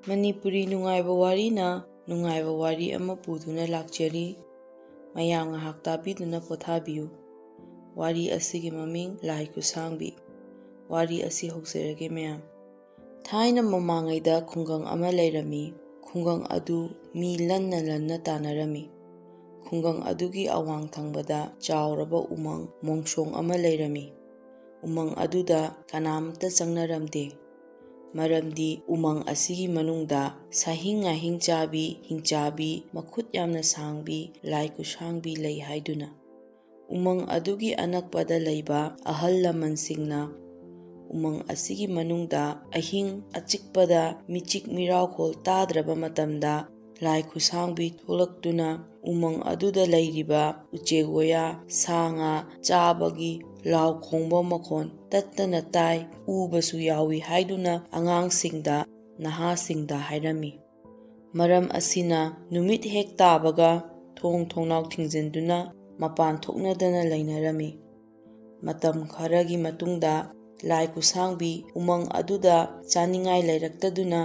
ꯃꯅꯤꯄꯨꯔꯤ ꯅꯨꯡꯉꯥꯏꯕ ꯋꯥꯔꯤꯅ ꯅꯨꯡꯉꯥꯏꯕ ꯋꯥꯔꯤ ꯑꯃ ꯄꯨꯗꯨꯅ ꯂꯥꯛꯆꯔꯤ꯫ ꯃꯌꯥꯝ ꯉꯥꯏꯍꯥꯛ ꯇꯥꯕꯤꯗꯨꯅ ꯄꯣꯊꯥꯕꯤꯌꯨ꯫ ꯋꯥꯔꯤ ꯑꯁꯤꯒꯤ ꯃꯃꯤꯡ ꯂꯥꯏ ꯈꯨꯠꯁꯥꯡꯕꯤ꯫ ꯋꯥꯔꯤ ꯑꯁꯤ ꯍꯧꯖꯔꯒꯦ ꯃꯌꯥꯝ꯫ ꯊꯥꯏꯅ ꯃꯃꯥꯡꯉꯩꯗ ꯈꯨꯡꯒꯪ ꯑꯃ ꯂꯩꯔꯝꯃꯤ꯫ ꯈꯨꯡꯒꯪ ꯑꯗꯨ ꯃꯤ ꯂꯟꯅ ꯂꯟꯅ ꯇꯥꯅꯔꯝꯃꯤ꯫ ꯈꯨꯡꯒꯪ ꯑꯗꯨꯒꯤ ꯑꯋꯥꯡ ꯊꯪꯕꯗ ꯆꯥꯎꯔꯕ ꯎꯃꯪ ꯃꯣꯡꯁꯣꯡ ꯑꯃ ꯂꯩꯔꯝꯃꯤ꯫ ꯎꯃꯪ ꯑꯗꯨꯗ ꯀꯅꯥꯝꯇ ꯆꯪꯅꯔꯝꯗꯦ꯫ ꯃꯔꯝꯗꯤ ꯎꯃꯪ ꯑꯁꯤꯒꯤ ꯃꯅꯨꯡꯗ ꯁꯥꯍꯤꯡ ꯉꯥꯍꯤꯡ ꯆꯥꯕꯤ, ꯍꯤꯡꯆꯥꯕꯤ, ꯃꯈꯨꯠ ꯌꯥꯝꯅ ꯁꯥꯡꯕꯤ, ꯂꯥꯏ ꯈꯨꯠꯁꯥꯡꯕꯤ ꯂꯩ ꯍꯥꯏꯗꯨꯅ꯫ ꯎꯃꯪ ꯑꯗꯨꯒꯤ ꯑꯅꯛꯄꯗ ꯂꯩꯕ ꯑꯍꯜ ꯂꯃꯟꯁꯤꯡꯅ ꯎꯃꯪ ꯑꯁꯤꯒꯤ ꯃꯅꯨꯡꯗ ꯑꯍꯤꯡ ꯑꯆꯤꯛꯄꯗ ꯃꯤꯆꯤꯛ ꯃꯤꯔꯥꯎꯈꯣꯜ ꯇꯥꯗ꯭ꯔꯕ ꯃꯇꯝꯗ ꯂꯥꯏ ꯈꯨꯠꯁꯥꯡꯕꯤ ꯊꯣꯛꯂꯛꯇꯨꯅ ꯎꯃꯪ ꯑꯗꯨꯗ ꯂꯩꯔꯤꯕ ꯎꯆꯦꯛ ꯋꯥꯌꯥ, ꯁꯥ ꯉꯥ ꯆꯥꯕꯒꯤ ꯂꯥꯎ ꯈꯣꯡꯕ ꯃꯈꯣꯟ ꯇꯠꯇꯅ ꯇꯥꯏ, ꯎꯕꯁꯨ ꯌꯥꯎꯏ ꯍꯥꯏꯗꯨꯅ ꯑꯉꯥꯡꯁꯤꯡꯗ, ꯅꯍꯥꯁꯤꯡꯗ ꯍꯥꯏꯔꯝꯃꯤ꯫ ꯃꯔꯝ ꯑꯁꯤꯅ ꯅꯨꯃꯤꯠ ꯍꯦꯛ ꯇꯥꯕꯒ ꯊꯣꯡ ꯊꯣꯡꯅꯥꯎ ꯊꯤꯡꯖꯤꯟꯗꯨꯅ ꯃꯄꯥꯟ ꯊꯣꯛꯅꯗꯅ ꯂꯩꯅꯔꯝꯃꯤ꯫ ꯃꯇꯝ ꯈꯔꯒꯤ ꯃꯇꯨꯡꯗ ꯂꯥꯏ ꯈꯨꯠꯁꯥꯡꯕꯤ ꯎꯃꯪ ꯑꯗꯨꯗ ꯆꯥꯅꯤꯡꯉꯥꯏ ꯂꯩꯔꯛꯇꯗꯨꯅ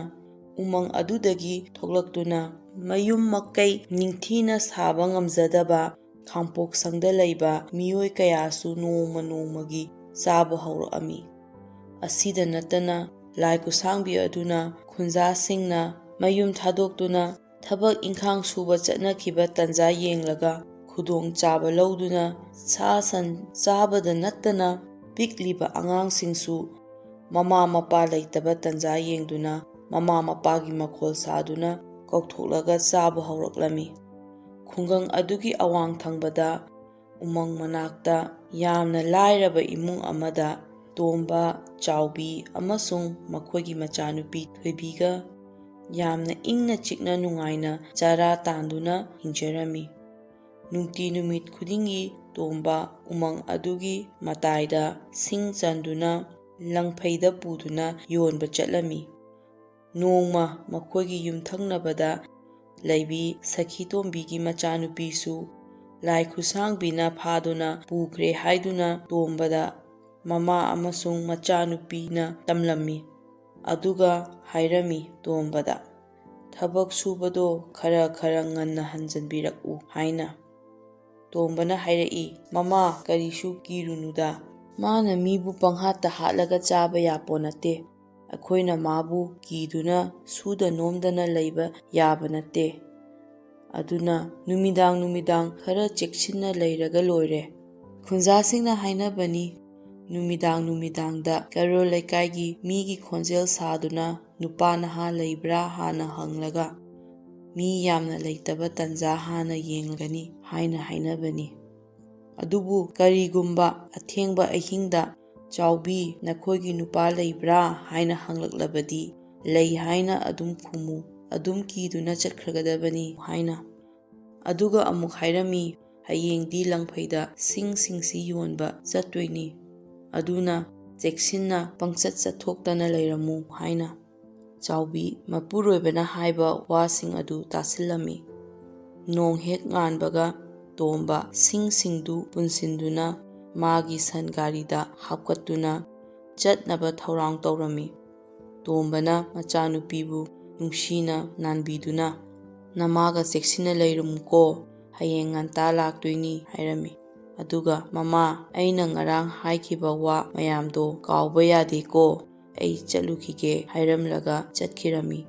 ꯎꯃꯪ ꯑꯗꯨꯗꯒꯤ ꯊꯣꯛꯂꯛꯇꯨꯅ ꯃꯌꯨꯝ ꯃꯀꯩ ꯅꯤꯡꯊꯤꯅ ꯁꯥꯕ ꯉꯝꯖꯗꯕ ꯈꯥꯡꯄꯣꯛꯁꯪꯗ ꯂꯩꯕ ꯃꯤꯑꯣꯏ ꯀꯌꯥꯁꯨ ꯅꯣꯡꯃ ꯅꯣꯡꯃꯒꯤ ꯆꯥꯕ ꯍꯧꯔꯛꯑꯝꯃꯤ꯫ ꯑꯁꯤꯗ ꯅꯠꯇꯅ ꯂꯥꯏ ꯈꯨꯠꯁꯥꯡꯕꯤ ꯑꯗꯨꯅ ꯈꯨꯟꯖꯥꯁꯤꯡꯅ ꯃꯌꯨꯝ ꯊꯥꯗꯣꯛꯇꯨꯅ ꯊꯕꯛ ꯏꯪꯈꯥꯡ ꯁꯨꯕ ꯆꯠꯅꯈꯤꯕ ꯇꯟꯖꯥ ꯌꯦꯡꯂꯒ ꯈꯨꯗꯣꯡꯆꯥꯕ ꯂꯧꯗꯨꯅ ꯁꯥ ꯁꯟ ꯆꯥꯕꯗ ꯅꯠꯇꯅ ꯄꯤꯛꯂꯤꯕ ꯑꯉꯥꯡꯁꯤꯡꯁꯨ ꯃꯃꯥ ꯃꯄꯥ ꯂꯩꯇꯕ ꯇꯟꯖꯥ ꯌꯦꯡꯗꯨꯅ ꯃꯃꯥ ꯃꯄꯥꯒꯤ ꯃꯈꯣꯜ ꯁꯥꯗꯨꯅ ꯀꯧꯊꯣꯛꯂꯒ ꯆꯥꯕ ꯍꯧꯔꯛꯂꯝꯃꯤ꯫ ꯈꯨꯡꯒꯪ ꯑꯗꯨꯒꯤ ꯑꯋꯥꯡ ꯊꯪꯕꯗ ꯎꯃꯪ ꯃꯅꯥꯛꯇ ꯌꯥꯝꯅ ꯂꯥꯏꯔꯕ ꯏꯃꯨꯡ ꯑꯃꯗ ꯇꯣꯝꯕ, ꯆꯥꯎꯕꯤ ꯑꯃꯁꯨꯡ ꯃꯈꯣꯏꯒꯤ ꯃꯆꯥꯅꯨꯄꯤ ꯊꯣꯏꯕꯤꯒ ꯌꯥꯝꯅ ꯏꯪꯅ ꯆꯤꯛꯅ ꯅꯨꯡꯉꯥꯏꯅ ꯆꯔꯥ ꯇꯥꯟꯗꯨꯅ ꯍꯤꯡꯖꯔꯝꯃꯤ꯫ ꯅꯨꯡꯇꯤ ꯅꯨꯃꯤꯠ ꯈꯨꯗꯤꯡꯒꯤ ꯇꯣꯝꯕ ꯎꯃꯪ ꯑꯗꯨꯒꯤ ꯃꯇꯥꯏꯗ ꯁꯤꯡ ꯆꯟꯗꯨꯅ ꯂꯪꯐꯩꯗ ꯄꯨꯗꯨꯅ ꯌꯣꯟꯕ ꯆꯠꯂꯝꯃꯤ꯫ ꯅꯣꯡꯃ ꯃꯈꯣꯏꯒꯤ ꯌꯨꯝꯊꯪꯅꯕꯗ ꯂꯩꯕꯤ ꯁꯈꯤꯇꯣꯝꯕꯤꯒꯤ ꯃꯆꯥꯅꯨꯄꯤꯁꯨ ꯂꯥꯏ ꯈꯨꯠꯁꯥꯡꯕꯤꯅ ꯐꯥꯗꯨꯅ ꯄꯨꯈ꯭ꯔꯦ ꯍꯥꯏꯗꯨꯅ ꯇꯣꯝꯕꯗ ꯃꯃꯥ ꯑꯃꯁꯨꯡ ꯃꯆꯥꯅꯨꯄꯤꯅ ꯇꯝꯂꯝꯃꯤ꯫ ꯑꯗꯨꯒ ꯍꯥꯏꯔꯝꯃꯤ ꯇꯣꯝꯕꯗ, "ꯊꯕꯛ ꯁꯨꯕꯗꯣ ꯈꯔ ꯈꯔ ꯉꯟꯅ ꯍꯟꯖꯟꯕꯤꯔꯛꯎ" ꯍꯥꯏꯅ꯫ ꯇꯣꯝꯕꯅ ꯍꯥꯏꯔꯛꯏ, "ꯃꯃꯥ, ꯀꯔꯤꯁꯨ ꯀꯤꯔꯨꯅꯨꯗ, ꯃꯥꯅ ꯃꯤꯕꯨ ꯄꯪꯍꯥꯠꯇ ꯍꯥꯠꯂꯒ ꯆꯥꯕ ꯌꯥꯄꯣꯠ ꯅꯠꯇꯦ꯫ ꯑꯩꯈꯣꯏꯅ ꯃꯥꯕꯨ ꯀꯤꯗꯨꯅ ꯁꯨꯗ ꯅꯣꯝꯗꯅ ꯂꯩꯕ ꯌꯥꯕ ꯅꯠꯇꯦ꯫ ꯑꯗꯨꯅ ꯅꯨꯃꯤꯗꯥꯡ ꯅꯨꯃꯤꯗꯥꯡ ꯈꯔ ꯆꯦꯛꯁꯤꯟꯅ ꯂꯩꯔꯒ ꯂꯣꯏꯔꯦ꯫ ꯈꯨꯟꯖꯥꯁꯤꯡꯅ ꯍꯥꯏꯅꯕꯅꯤ, ꯅꯨꯃꯤꯗꯥꯡ ꯅꯨꯃꯤꯗꯥꯡꯗ ꯀꯩꯔꯣꯜ ꯂꯩꯀꯥꯏꯒꯤ ꯃꯤꯒꯤ ꯈꯣꯟꯖꯦꯜ ꯁꯥꯗꯨꯅ ꯅꯨꯄꯥ ꯅꯍꯥ ꯂꯩꯕ꯭ꯔꯥ ꯍꯥꯟꯅ ꯍꯪꯂꯒ ꯃꯤ ꯌꯥꯝꯅ ꯂꯩꯇꯕ ꯇꯟꯖꯥ ꯍꯥꯟꯅ ꯌꯦꯡꯒꯅꯤ ꯍꯥꯏꯅ ꯍꯥꯏꯅꯕꯅꯤ꯫ ꯑꯗꯨꯕꯨ ꯀꯔꯤꯒꯨꯝꯕ ꯑꯊꯦꯡꯕ ꯑꯍꯤꯡꯗ ꯆꯥꯎꯕꯤ, ꯅꯈꯣꯏꯒꯤ ꯅꯨꯄꯥ ꯂꯩꯕ꯭ꯔꯥ ꯍꯥꯏꯅ ꯍꯪꯂꯛꯂꯕꯗꯤ ꯂꯩ ꯍꯥꯏꯅ ꯑꯗꯨꯝ ꯈꯨꯝꯃꯨ, ꯑꯗꯨꯝ ꯀꯤꯗꯨꯅ ꯆꯠꯈ꯭ꯔꯒꯗꯕꯅꯤ" ꯍꯥꯏꯅ꯫ ꯑꯗꯨꯒ ꯑꯃꯨꯛ ꯍꯥꯏꯔꯝꯃꯤ, "ꯍꯌꯦꯡꯗꯤ ꯂꯪꯐꯩꯗ ꯁꯤꯡꯁꯤ ꯌꯣꯟꯕ ꯆꯠꯇꯣꯏꯅꯤ꯫ ꯑꯗꯨꯅ ꯆꯦꯛꯁꯤꯟꯅ ꯄꯪꯆꯠ ꯆꯠꯊꯣꯛꯇꯅ ꯂꯩꯔꯝꯃꯨ" ꯍꯥꯏꯅ꯫ ꯆꯥꯎꯕꯤ ꯃꯄꯨꯔꯣꯏꯕꯅ ꯍꯥꯏꯕ ꯋꯥꯁꯤꯡ ꯑꯗꯨ ꯇꯥꯁꯤꯜꯂꯝꯃꯤ꯫ ꯅꯣꯡ ꯍꯦꯛ ꯉꯥꯟꯕꯒ ꯇꯣꯝꯕ ꯁꯤꯡꯁꯤꯡꯗꯨ ꯄꯨꯟꯁꯤꯟꯗꯨꯅ ꯃꯥꯒꯤ ꯁꯟ ꯒꯥꯔꯤꯗ ꯍꯥꯞꯀꯠꯇꯨꯅ ꯆꯠꯅꯕ ꯊꯧꯔꯥꯡ ꯇꯧꯔꯝꯃꯤ꯫ ꯇꯣꯝꯕꯅ ꯃꯆꯥꯅꯨꯄꯤꯕꯨ ꯅꯨꯡꯁꯤꯅ ꯅꯥꯟꯕꯤꯗꯨꯅ, "ꯅꯃꯥꯒ ꯆꯦꯛꯁꯤꯟꯅ ꯂꯩꯔꯝꯃꯨꯀꯣ, ꯍꯌꯦꯡ ꯉꯟꯇꯥ ꯂꯥꯛꯇꯣꯏꯅꯤ" ꯍꯥꯏꯔꯝꯃꯤ꯫ ꯑꯗꯨꯒ, "ꯃꯃꯥ, ꯑꯩꯅ ꯉꯔꯥꯡ ꯍꯥꯏꯈꯤꯕ ꯋꯥ ꯃꯌꯥꯝꯗꯣ ꯀꯥꯎꯕ ꯌꯥꯗꯦꯀꯣ, ꯑꯩ ꯆꯠꯂꯨꯈꯤꯒꯦ" ꯍꯥꯏꯔꯝꯂꯒ ꯆꯠꯈꯤꯔꯝꯃꯤ꯫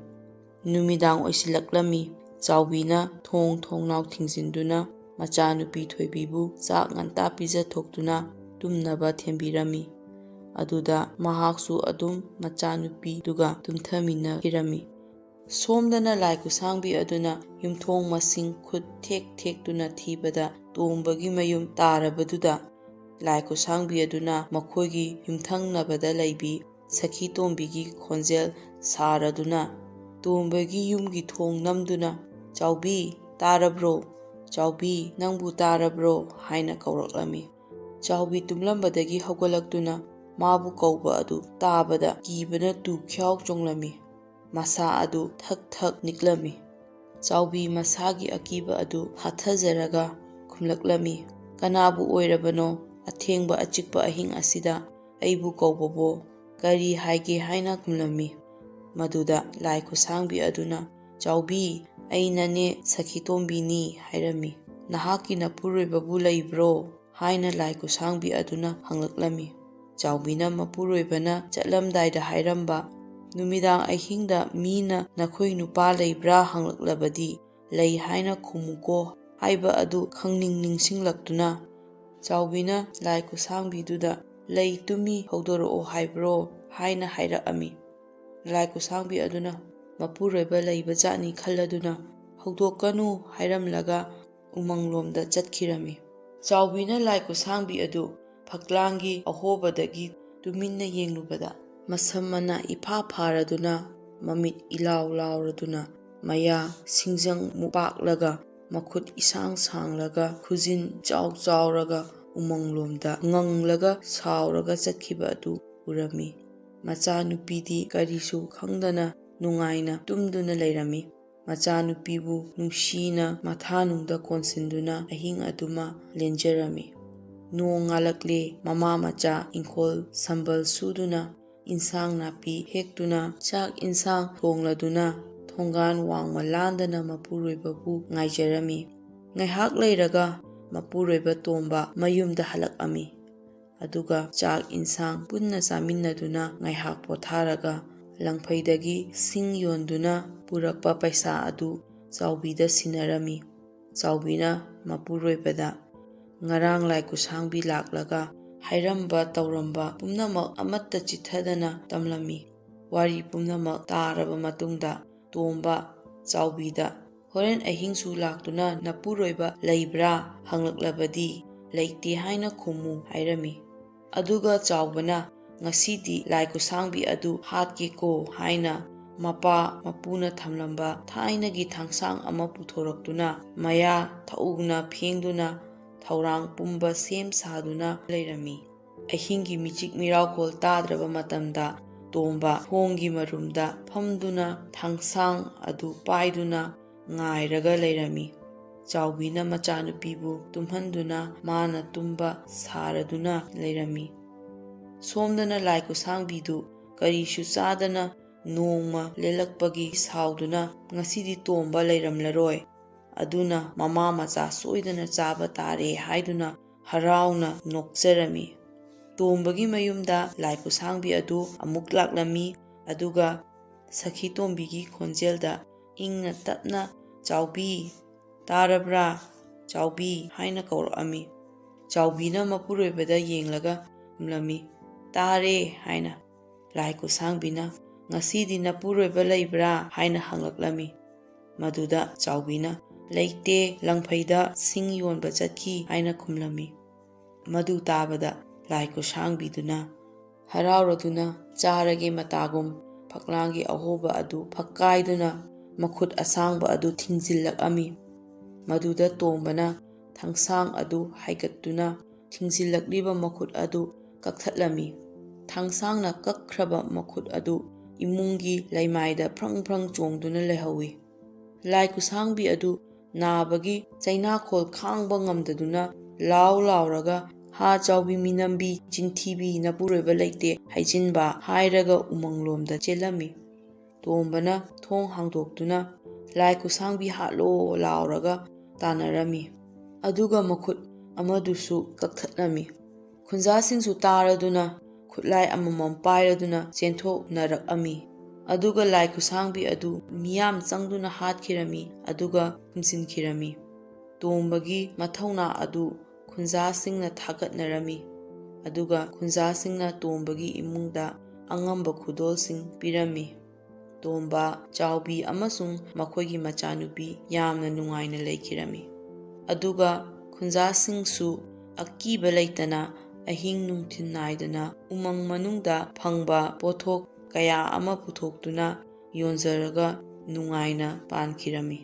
ꯅꯨꯃꯤꯗꯥꯡ ꯑꯣꯏꯁꯤꯜꯂꯛꯂꯝꯃꯤ꯫ ꯆꯥꯎꯕꯤꯅ ꯊꯣꯡ ꯊꯣꯡꯅꯥꯎ ꯊꯤꯡꯖꯤꯟꯗꯨꯅ ꯃꯆꯥꯅꯨꯄꯤ ꯊꯣꯏꯕꯤꯕꯨ ꯆꯥꯛ ꯉꯟꯇꯥ ꯄꯤꯖꯊꯣꯛꯇꯨꯅ ꯇꯨꯝꯅꯕ ꯊꯦꯝꯕꯤꯔꯝꯃꯤ꯫ ꯑꯗꯨꯗ ꯃꯍꯥꯛꯁꯨ ꯑꯗꯨꯝ ꯃꯆꯥꯅꯨꯄꯤꯗꯨꯒ ꯇꯨꯝꯊꯃꯤꯟꯅꯈꯤꯔꯝꯃꯤ꯫ ꯁꯣꯝꯗꯅ ꯂꯥꯏ ꯈꯨꯠꯁꯥꯡꯕꯤ ꯑꯗꯨꯅ ꯌꯨꯝꯊꯣꯡ ꯃꯁꯤꯡ ꯈꯨꯠ ꯊꯦꯛ ꯊꯦꯛꯇꯨꯅ ꯊꯤꯕꯗ ꯇꯣꯝꯕꯒꯤ ꯃꯌꯨꯝ ꯇꯥꯔꯕꯗꯨꯗ ꯂꯥꯏ ꯈꯨꯠꯁꯥꯡꯕꯤ ꯑꯗꯨꯅ ꯃꯈꯣꯏꯒꯤ ꯌꯨꯝꯊꯪꯅꯕꯗ ꯂꯩꯕꯤ ꯁꯈꯤꯇꯣꯝꯕꯤꯒꯤ ꯈꯣꯟꯖꯦꯜ ꯁꯥꯔꯗꯨꯅ ꯇꯣꯝꯕꯒꯤ ꯌꯨꯝꯒꯤ ꯊꯣꯡ ꯅꯝꯗꯨꯅ, "ꯆꯥꯎꯕꯤ, ꯇꯥꯔꯕ꯭ꯔꯣ? ꯆꯥꯎꯕꯤ, ꯅꯪꯕꯨ ꯇꯥꯔꯕ꯭ꯔꯣ?" ꯍꯥꯏꯅ ꯀꯧꯔꯛꯂꯝꯃꯤ꯫ ꯆꯥꯎꯕꯤ ꯇꯨꯝꯂꯝꯕꯗꯒꯤ ꯍꯧꯒꯠꯂꯛꯇꯨꯅ ꯃꯥꯕꯨ ꯀꯧꯕ ꯑꯗꯨ ꯇꯥꯕꯗ ꯀꯤꯕꯅ ꯇꯨ ꯈ꯭ꯌꯥꯎ ꯆꯣꯡꯂꯝꯃꯤ꯫ ꯃꯁꯥ ꯑꯗꯨ ꯊꯛ ꯊꯛ ꯅꯤꯛꯂꯝꯃꯤ꯫ ꯆꯥꯎꯕꯤ ꯃꯁꯥꯒꯤ ꯑꯀꯤꯕ ꯑꯗꯨ ꯐꯥꯊꯖꯔꯒ ꯈꯨꯝꯂꯛꯂꯝꯃꯤ, "ꯀꯅꯥꯕꯨ ꯑꯣꯏꯔꯕꯅꯣ ꯑꯊꯦꯡꯕ ꯑꯆꯤꯛꯄ ꯑꯍꯤꯡ ꯑꯁꯤꯗ ꯑꯩꯕꯨ ꯀꯧꯕꯕꯣ? ꯀꯔꯤ ꯍꯥꯏꯒꯦ" ꯍꯥꯏꯅ ꯈꯨꯝꯂꯝꯃꯤ꯫ ꯃꯗꯨꯗ ꯂꯥꯏ ꯈꯨꯠꯁꯥꯡꯕꯤ ꯑꯗꯨꯅ "ꯆꯥꯎꯕꯤ, ꯑꯩꯅꯅꯦ ꯁꯈꯤꯇꯣꯝꯕꯤꯅꯤ" ꯍꯥꯏꯔꯝꯃꯤ꯫ "ꯅꯍꯥꯛꯀꯤ ꯃꯄꯨꯔꯣꯏꯕꯕꯨ ꯂꯩꯕ꯭ꯔꯣ?" ꯍꯥꯏꯅ ꯂꯥꯏ ꯈꯨꯠꯁꯥꯡꯕꯤ ꯑꯗꯨꯅ ꯍꯪꯂꯛꯂꯝꯃꯤ꯫ ꯆꯥꯎꯕꯤꯅ ꯃꯄꯨꯔꯣꯏꯕꯅ ꯆꯠꯂꯝꯗꯥꯏꯗ ꯍꯥꯏꯔꯝꯕ, "ꯅꯨꯃꯤꯗꯥꯡ ꯑꯍꯤꯡꯗ ꯃꯤꯅ ꯅꯈꯣꯏ ꯅꯨꯄꯥ ꯂꯩꯕ꯭ꯔꯥ ꯍꯪꯂꯛꯂꯕꯗꯤ 'ꯂꯩ' ꯍꯥꯏꯅ ꯈꯨꯝꯃꯨꯀꯣ" ꯍꯥꯏꯕ ꯑꯗꯨ ꯅꯤꯡꯁꯤꯡꯂꯛꯇꯨꯅ ꯆꯥꯎꯕꯤꯅ ꯂꯥꯏ ꯈꯨꯠꯁꯥꯡꯕꯤꯗꯨꯗ "ꯂꯩ ꯇꯨꯝꯃꯤ ꯍꯧꯗꯣꯔꯛꯑꯣ ꯍꯥꯏꯕ꯭ꯔꯣ?" ꯍꯥꯏꯅ ꯍꯥꯏꯔꯛꯑꯝꯃꯤ꯫ ꯂꯥꯏ ꯈꯨꯠꯁꯥꯡꯕꯤ ꯑꯗꯨꯅ ꯃꯄꯨꯔꯣꯏꯕ ꯂꯩꯕꯖꯥꯠꯅꯤ ꯈꯜꯂꯗꯨꯅ "ꯍꯧꯗꯣꯛꯀꯅꯨ" ꯍꯥꯏꯔꯝꯂꯒ ꯎꯃꯪꯂꯣꯝꯗ ꯆꯠꯈꯤꯔꯝꯃꯤ꯫ ꯆꯥꯎꯕꯤꯅ ꯂꯥꯏ ꯈꯨꯠꯁꯥꯡꯕꯤ ꯑꯗꯨ ꯐꯛꯂꯥꯡꯒꯤ ꯑꯍꯣꯕꯗꯒꯤ ꯇꯨꯃꯤꯟꯅ ꯌꯦꯡꯂꯨꯕꯗ ꯃꯁꯝ ꯃꯅꯥ ꯏꯐꯥ ꯐꯥꯔꯗꯨꯅ, ꯃꯃꯤꯠ ꯏꯂꯥꯎ ꯂꯥꯎꯔꯗꯨꯅ, ꯃꯌꯥ ꯁꯤꯡꯖꯪꯃꯨꯛ ꯄꯥꯛꯂꯒ, ꯃꯈꯨꯠ ꯏꯁꯥꯡ ꯁꯥꯡꯂꯒ, ꯈꯨꯖꯤꯟ ꯏꯆꯥꯎ ꯆꯥꯎꯔꯒ ꯎꯃꯪꯂꯣꯝꯗ ꯉꯪꯂꯒ ꯁꯥꯎꯔꯒ ꯆꯠꯈꯤꯕ ꯑꯗꯨ ꯎꯔꯝꯃꯤ꯫ ꯃꯆꯥꯅꯨꯄꯤꯗꯤ ꯀꯔꯤꯁꯨ ꯈꯪꯗꯅ ꯅꯨꯡꯉꯥꯏꯅ ꯇꯨꯝꯗꯨꯅ ꯂꯩꯔꯝꯃꯤ꯫ ꯃꯆꯥꯅꯨꯄꯤꯕꯨ ꯅꯨꯡꯁꯤꯅ ꯃꯊꯥꯅꯨꯡꯗ ꯀꯣꯟꯁꯤꯟꯗꯨꯅ ꯑꯍꯤꯡ ꯑꯗꯨꯃ ꯂꯦꯟꯖꯔꯝꯃꯤ꯫ ꯅꯣꯡ ꯉꯥꯜꯂꯛꯂꯦ꯫ ꯃꯃꯥ ꯃꯆꯥ ꯏꯪꯈꯣꯜ ꯁꯝꯕꯜ ꯁꯨꯗꯨꯅ, ꯏꯟꯁꯥꯡ ꯅꯥꯄꯤ ꯍꯦꯛꯇꯨꯅ, ꯆꯥꯛ ꯏꯟꯁꯥꯡ ꯊꯣꯡꯂꯗꯨꯅ, ꯊꯣꯡꯒꯥꯟ ꯋꯥꯡꯃ ꯂꯥꯟꯗꯅ ꯃꯄꯨꯔꯣꯏꯕꯕꯨ ꯉꯥꯏꯖꯔꯝꯃꯤ꯫ ꯉꯥꯏꯍꯥꯛ ꯂꯩꯔꯒ ꯃꯄꯨꯔꯣꯏꯕ ꯇꯣꯝꯕ ꯃꯌꯨꯝꯗ ꯍꯜꯂꯛꯑꯝꯃꯤ꯫ ꯑꯗꯨꯒ ꯆꯥꯛ ꯏꯟꯁꯥꯡ ꯄꯨꯟꯅ ꯆꯥꯃꯤꯟꯅꯗꯨꯅ ꯉꯥꯏꯍꯥꯛ ꯄꯣꯊꯥꯔꯒ ꯂꯪꯐꯩꯗꯒꯤ ꯁꯤꯡ ꯌꯣꯟꯗꯨꯅ ꯄꯨꯔꯛꯄ ꯄꯩꯁꯥ ꯑꯗꯨ ꯆꯥꯎꯕꯤꯗ ꯁꯤꯟꯅꯔꯝꯃꯤ꯫ ꯆꯥꯎꯕꯤꯅ ꯃꯄꯨꯔꯣꯏꯕꯗ ꯉꯔꯥꯡ ꯂꯥꯏ ꯈꯨꯠꯁꯥꯡꯕꯤ ꯂꯥꯛꯂꯒ ꯍꯥꯏꯔꯝꯕ ꯇꯧꯔꯝꯕ ꯄꯨꯝꯅꯃꯛ ꯑꯃꯠꯇ ꯆꯤꯠꯊꯗꯅ ꯇꯝꯂꯝꯃꯤ꯫ ꯋꯥꯔꯤ ꯄꯨꯝꯅꯃꯛ ꯇꯥꯔꯕ ꯃꯇꯨꯡꯗ ꯇꯣꯝꯕ ꯆꯥꯎꯕꯤꯗ "ꯍꯣꯔꯦꯟ ꯑꯍꯤꯡꯁꯨ ꯂꯥꯛꯇꯨꯅ ꯅꯄꯨꯔꯣꯏꯕ ꯂꯩꯕ꯭ꯔꯥ ꯍꯪꯂꯛꯂꯕꯗꯤ 'ꯂꯩꯇꯦ' ꯍꯥꯏꯅ ꯈꯨꯝꯃꯨ" ꯍꯥꯏꯔꯝꯃꯤ꯫ ꯑꯗꯨꯒ ꯆꯥꯎꯕꯅ "ꯉꯁꯤꯗꯤ ꯂꯥꯏ ꯈꯨꯠꯁꯥꯡꯕꯤ ꯑꯗꯨ ꯍꯥꯠꯀꯦꯀꯣ" ꯍꯥꯏꯅ ꯃꯄꯥ ꯃꯄꯨꯅ ꯊꯝꯂꯝꯕ ꯊꯥꯏꯅꯒꯤ ꯊꯥꯡꯁꯥꯡ ꯑꯃ ꯄꯨꯊꯣꯔꯛꯇꯨꯅ ꯃꯌꯥ ꯊꯧꯅ ꯐꯦꯡꯗꯨꯅ ꯊꯧꯔꯥꯡ ꯄꯨꯝꯕ ꯁꯦꯝ ꯁꯥꯗꯨꯅ ꯂꯩꯔꯝꯃꯤ꯫ ꯑꯍꯤꯡꯒꯤ ꯃꯤꯆꯤꯛ ꯃꯤꯔꯥꯎꯈꯣꯜ ꯇꯥꯗ꯭ꯔꯕ ꯃꯇꯝꯗ ꯇꯣꯝꯕ ꯊꯣꯡꯒꯤ ꯃꯔꯨꯝꯗ ꯐꯝꯗꯨꯅ ꯊꯥꯡꯁꯥꯡ ꯑꯗꯨ ꯄꯥꯏꯗꯨꯅ ꯉꯥꯏꯔꯒ ꯂꯩꯔꯝꯃꯤ꯫ ꯆꯥꯎꯕꯤꯅ ꯃꯆꯥꯅꯨꯄꯤꯕꯨ ꯇꯨꯝꯍꯟꯗꯨꯅ ꯃꯥꯅ ꯇꯨꯝꯕ ꯁꯥꯔꯗꯨꯅ ꯂꯩꯔꯝꯃꯤ꯫ ꯁꯣꯝꯗꯅ ꯂꯥꯏ ꯈꯨꯠꯁꯥꯡꯕꯤꯗꯨ ꯀꯔꯤꯁꯨ ꯆꯥꯗꯅ ꯅꯣꯡꯃ ꯂꯦꯜꯂꯛꯄꯒꯤ ꯁꯥꯎꯗꯨꯅ ꯉꯁꯤꯗꯤ ꯇꯣꯝꯕ ꯂꯩꯔꯝꯂꯔꯣꯏ, ꯑꯗꯨꯅ ꯃꯃꯥ ꯃꯆꯥ ꯁꯣꯏꯗꯅ ꯆꯥꯕ ꯇꯥꯔꯦ ꯍꯥꯏꯗꯨꯅ ꯍꯔꯥꯎꯅ ꯅꯣꯛꯆꯔꯝꯃꯤ꯫ ꯇꯣꯝꯕꯒꯤ ꯃꯌꯨꯝꯗ ꯂꯥꯏ ꯈꯨꯠꯁꯥꯡꯕꯤ ꯑꯗꯨ ꯑꯃꯨꯛ ꯂꯥꯛꯂꯝꯃꯤ꯫ ꯑꯗꯨꯒ ꯁꯈꯤꯇꯣꯝꯕꯤꯒꯤ ꯈꯣꯟꯖꯦꯜꯗ ꯏꯪꯅ ꯇꯞꯅ "ꯆꯥꯎꯕꯤ, ꯇꯥꯔꯕ꯭ꯔꯥ? ꯆꯥꯎꯕꯤ" ꯍꯥꯏꯅ ꯀꯧꯔꯛꯑꯝꯃꯤ꯫ ꯆꯥꯎꯕꯤꯅ ꯃꯄꯨꯔꯣꯏꯕꯗ ꯌꯦꯡꯂꯒ ꯈꯨꯝꯂꯝꯃꯤ, "ꯇꯥꯔꯦ" ꯍꯥꯏꯅ꯫ ꯂꯥꯏ ꯈꯨꯠꯁꯥꯡꯕꯤꯅ "ꯉꯁꯤꯗꯤ ꯅꯄꯨꯔꯣꯏꯕ ꯂꯩꯕ꯭ꯔꯥ" ꯍꯥꯏꯅ ꯍꯪꯂꯛꯂꯝꯃꯤ꯫ ꯃꯗꯨꯗ ꯆꯥꯎꯕꯤꯅ "ꯂꯩꯇꯦ, ꯂꯪꯐꯩꯗ ꯁꯤꯡ ꯌꯣꯟꯕ ꯆꯠꯈꯤ" ꯍꯥꯏꯅ ꯈꯨꯝꯂꯝꯃꯤ꯫ ꯃꯗꯨ ꯇꯥꯕꯗ ꯂꯥꯏ ꯈꯨꯠꯁꯥꯡꯕꯤꯗꯨꯅ ꯍꯔꯥꯎꯔꯗꯨꯅ ꯆꯥꯔꯒꯦ ꯃꯇꯥꯒꯨꯝ ꯐꯛꯂꯥꯡꯒꯤ ꯑꯍꯣꯕ ꯑꯗꯨ ꯐꯛꯀꯥꯏꯗꯨꯅ ꯃꯈꯨꯠ ꯑꯁꯥꯡꯕ ꯑꯗꯨ ꯊꯤꯡꯖꯤꯜꯂꯛꯑꯝꯃꯤ꯫ ꯃꯗꯨꯗ ꯇꯣꯝꯕꯅ ꯊꯥꯡꯁꯥꯡ ꯑꯗꯨ ꯍꯥꯏꯒꯠꯇꯨꯅ ꯊꯤꯡꯖꯤꯜꯂꯛꯂꯤꯕ ꯃꯈꯨꯠ ꯑꯗꯨ ꯀꯛꯊꯠꯂꯝꯃꯤ꯫ ꯊꯥꯡꯁꯥꯡꯅ ꯀꯛꯈ꯭ꯔꯕ ꯃꯈꯨꯠ ꯑꯗꯨ ꯏꯃꯨꯡꯒꯤ ꯂꯩꯃꯥꯏꯗ ꯐ꯭ꯔꯪ ꯐ꯭ꯔꯪ ꯆꯣꯡꯗꯨꯅ ꯂꯩꯍꯧꯏ꯫ ꯂꯥꯏ ꯈꯨꯠꯁꯥꯡꯕꯤ ꯑꯗꯨ ꯅꯥꯕꯒꯤ ꯆꯩꯅꯥꯈꯣꯜ ꯈꯥꯡꯕ ꯉꯝꯗꯗꯨꯅ ꯂꯥꯎ ꯂꯥꯎꯔꯒ "ꯍꯥ ꯆꯥꯎꯕꯤ ꯃꯤꯅꯝꯕꯤ, ꯆꯤꯟꯊꯤꯕꯤ, ꯅꯄꯨꯔꯣꯏꯕ ꯂꯩꯇꯦ ꯍꯥꯏꯖꯤꯟꯕ" ꯍꯥꯏꯔꯒ ꯎꯃꯪꯂꯣꯝꯗ ꯆꯦꯜꯂꯝꯃꯤ꯫ ꯇꯣꯝꯕꯅ ꯊꯣꯡ ꯍꯥꯡꯗꯣꯛꯇꯨꯅ ꯂꯥꯏ ꯈꯨꯠꯁꯥꯡꯕꯤ ꯍꯥꯠꯂꯣ ꯂꯥꯎꯔꯒ ꯇꯥꯅꯔꯝꯃꯤ꯫ ꯑꯗꯨꯒ ꯃꯈꯨꯠ ꯑꯃꯗꯨꯁꯨ ꯀꯛꯊꯠꯂꯝꯃꯤ꯫ ꯈꯨꯟꯖꯥꯁꯤꯡꯁꯨ ꯇꯥꯔꯗꯨꯅ ꯈꯨꯠꯂꯥꯏ ꯑꯃꯃꯝ ꯄꯥꯏꯔꯗꯨꯅ ꯆꯦꯟꯊꯣꯛꯅꯔꯛꯑꯝꯃꯤ꯫ ꯑꯗꯨꯒ ꯂꯥꯏ ꯈꯨꯠꯁꯥꯡꯕꯤ ꯑꯗꯨ ꯃꯤꯌꯥꯝ ꯆꯪꯗꯨꯅ ꯍꯥꯠꯈꯤꯔꯝꯃꯤ ꯑꯗꯨꯒ ꯐꯨꯝꯖꯤꯟꯈꯤꯔꯝꯃꯤ꯫ ꯇꯣꯝꯕꯒꯤ ꯃꯊꯧꯅꯥ ꯑꯗꯨ ꯈꯨꯟꯖꯥꯁꯤꯡꯅ ꯊꯥꯒꯠꯅꯔꯝꯃꯤ꯫ ꯑꯗꯨꯒ ꯈꯨꯟꯖꯥꯁꯤꯡꯅ ꯇꯣꯝꯕꯒꯤ ꯏꯃꯨꯡꯗ ꯑꯉꯝꯕ ꯈꯨꯗꯣꯜꯁꯤꯡ ꯄꯤꯔꯝꯃꯤ꯫ ꯇꯣꯝꯕ, ꯆꯥꯎꯕꯤ ꯑꯃꯁꯨꯡ ꯃꯈꯣꯏꯒꯤ ꯃꯆꯥꯅꯨꯄꯤ ꯌꯥꯝꯅ ꯅꯨꯡꯉꯥꯏꯅ ꯂꯩꯈꯤꯔꯝꯃꯤ꯫ ꯑꯗꯨꯒ ꯈꯨꯟꯖꯥꯁꯤꯡꯁꯨ ꯑꯀꯤꯕ ꯂꯩꯇꯅ ꯑꯍꯤꯡ ꯅꯨꯡꯊꯤꯜ ꯅꯥꯏꯗꯅ ꯎꯃꯪ ꯃꯅꯨꯡꯗ ꯐꯪꯕ ꯄꯣꯠꯊꯣꯛ ꯀꯌꯥ ꯑꯃ ꯄꯨꯊꯣꯛꯇꯨꯅ ꯌꯣꯟꯖꯔꯒ ꯅꯨꯡꯉꯥꯏꯅ ꯄꯥꯟꯈꯤꯔꯝꯃꯤ꯫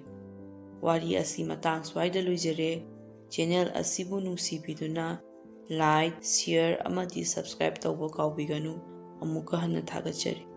ꯋꯥꯔꯤ ꯑꯁꯤ ꯃꯇꯥꯡ ꯁ꯭ꯋꯥꯏꯗ ꯂꯣꯏꯖꯔꯦ꯫ ꯆꯦꯅꯦꯜ ꯑꯁꯤꯕꯨ ꯅꯨꯡꯁꯤꯕꯤꯗꯨꯅ ꯂꯥꯏꯛ, ꯁꯤꯌꯔ ꯑꯃꯗꯤ ꯁꯕꯁꯀ꯭ꯔꯥꯏꯕ ꯇꯧꯕ ꯀꯥꯎꯕꯤꯒꯅꯨ꯫ ꯑꯃꯨꯛꯀ ꯍꯟꯅ ꯊꯥꯒꯠꯆꯔꯤ꯫